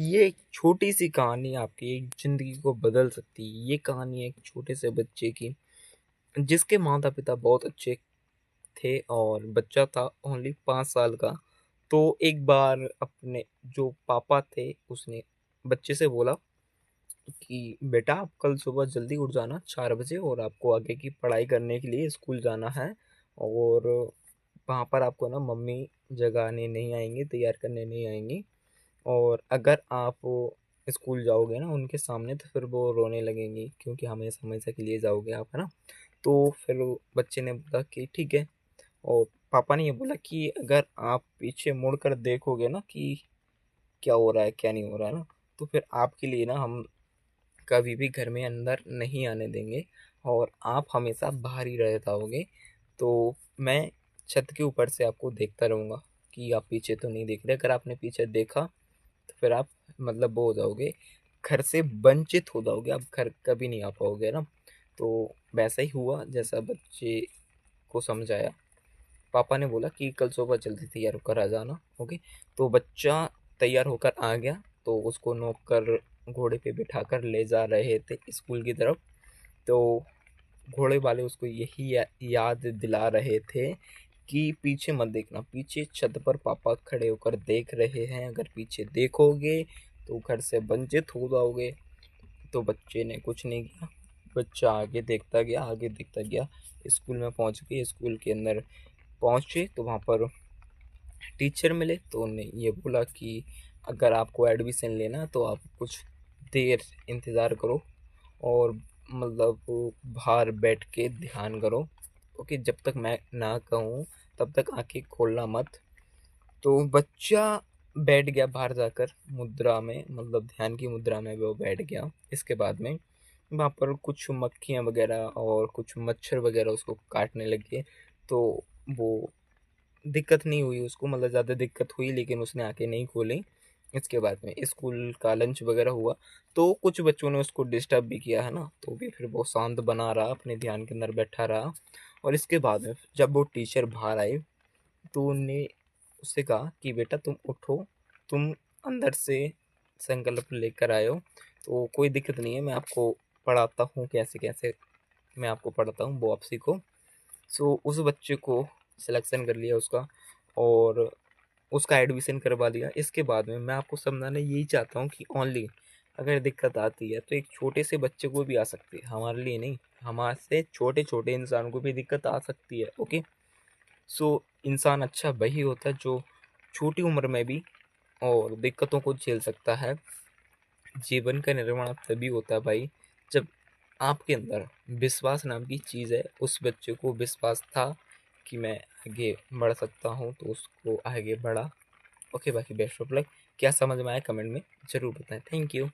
ये एक छोटी सी कहानी आपकी एक ज़िंदगी को बदल सकती है। ये कहानी है एक छोटे से बच्चे की, जिसके माता-पिता बहुत अच्छे थे और बच्चा था ओनली 5 साल का। तो एक बार अपने जो पापा थे, उसने बच्चे से बोला कि बेटा आप कल सुबह जल्दी उठ जाना 4 बजे और आपको आगे की पढ़ाई करने के लिए स्कूल जाना है। और वहाँ पर आपको ना मम्मी जगाने नहीं आएँगी, तैयार करने नहीं आएँगी। और अगर आप स्कूल जाओगे ना उनके सामने तो फिर वो रोने लगेंगी, क्योंकि हमेशा हमेशा के लिए जाओगे आप, है ना? तो फिर बच्चे ने बोला कि ठीक है। और पापा ने ये बोला कि अगर आप पीछे मुड़ कर देखोगे ना कि क्या हो रहा है क्या नहीं हो रहा है ना, तो फिर आपके लिए ना हम कभी भी घर में अंदर नहीं आने देंगे और आप हमेशा बाहर ही रह जाओगे। तो मैं छत के ऊपर से आपको देखता रहूँगा कि आप पीछे तो नहीं देख रहे। अगर आपने पीछे देखा तो फिर आप मतलब वो हो जाओगे, घर से वंचित हो जाओगे, आप घर कभी नहीं आ पाओगे ना। तो वैसा ही हुआ जैसा बच्चे को समझाया। पापा ने बोला कि कल सुबह जल्दी तैयार होकर आ जाना। ओके। तो बच्चा तैयार होकर आ गया। तो उसको नौकर घोड़े पे बिठाकर ले जा रहे थे स्कूल की तरफ। तो घोड़े वाले उसको यही याद दिला रहे थे कि पीछे मत देखना, पीछे छत पर पापा खड़े होकर देख रहे हैं, अगर पीछे देखोगे तो घर से वंचित हो जाओगे। तो बच्चे ने कुछ नहीं किया। बच्चा आगे देखता गया, आगे देखता गया। स्कूल में पहुंच गए। स्कूल के अंदर पहुंचे तो वहाँ पर टीचर मिले। तो उन्होंने ये बोला कि अगर आपको एडमिशन लेना तो आप कुछ देर इंतज़ार करो और मतलब बाहर बैठ के ध्यान करो। ओके, जब तक मैं ना कहूँ तब तक आंखें खोलना मत। तो बच्चा बैठ गया बाहर जाकर मुद्रा में, मतलब ध्यान की मुद्रा में वो बैठ गया। इसके बाद में वहाँ पर कुछ मक्खियाँ वगैरह और कुछ मच्छर वगैरह उसको काटने लगे। तो वो दिक्कत नहीं हुई उसको, मतलब ज़्यादा दिक्कत हुई लेकिन उसने आँखें नहीं खोली। इसके बाद में स्कूल का लंच वगैरह हुआ। तो कुछ बच्चों ने उसको डिस्टर्ब भी किया, है ना? तो भी फिर वो शांत बना रहा, अपने ध्यान के अंदर बैठा रहा। और इसके बाद में जब वो टीचर बाहर आए तो उन्होंने उससे कहा कि बेटा तुम उठो, तुम अंदर से संकल्प लेकर आए हो, तो कोई दिक्कत नहीं है, मैं आपको पढ़ाता हूँ कैसे कैसे मैं आपको पढ़ाता हूँ, वो आप सीखो। सो उस बच्चे को सिलेक्शन कर लिया उसका और उसका एडमिशन करवा दिया। इसके बाद में मैं आपको समझाना यही चाहता हूँ कि ओनली अगर दिक्कत आती है तो एक छोटे से बच्चे को भी आ सकती है, हमारे लिए नहीं, हमारे से छोटे छोटे इंसान को भी दिक्कत आ सकती है। ओके। सो इंसान अच्छा वही होता है जो छोटी उम्र में भी और दिक्कतों को झेल सकता है। जीवन का निर्माण तभी होता है भाई, जब आपके अंदर विश्वास नाम की चीज़ है। उस बच्चे को विश्वास था कि मैं आगे बढ़ सकता हूँ, तो उसको आगे बढ़ा। ओके, बाकी बेस्ट ऑफ लक। क्या समझ में आया कमेंट में ज़रूर बताएं। Thank you.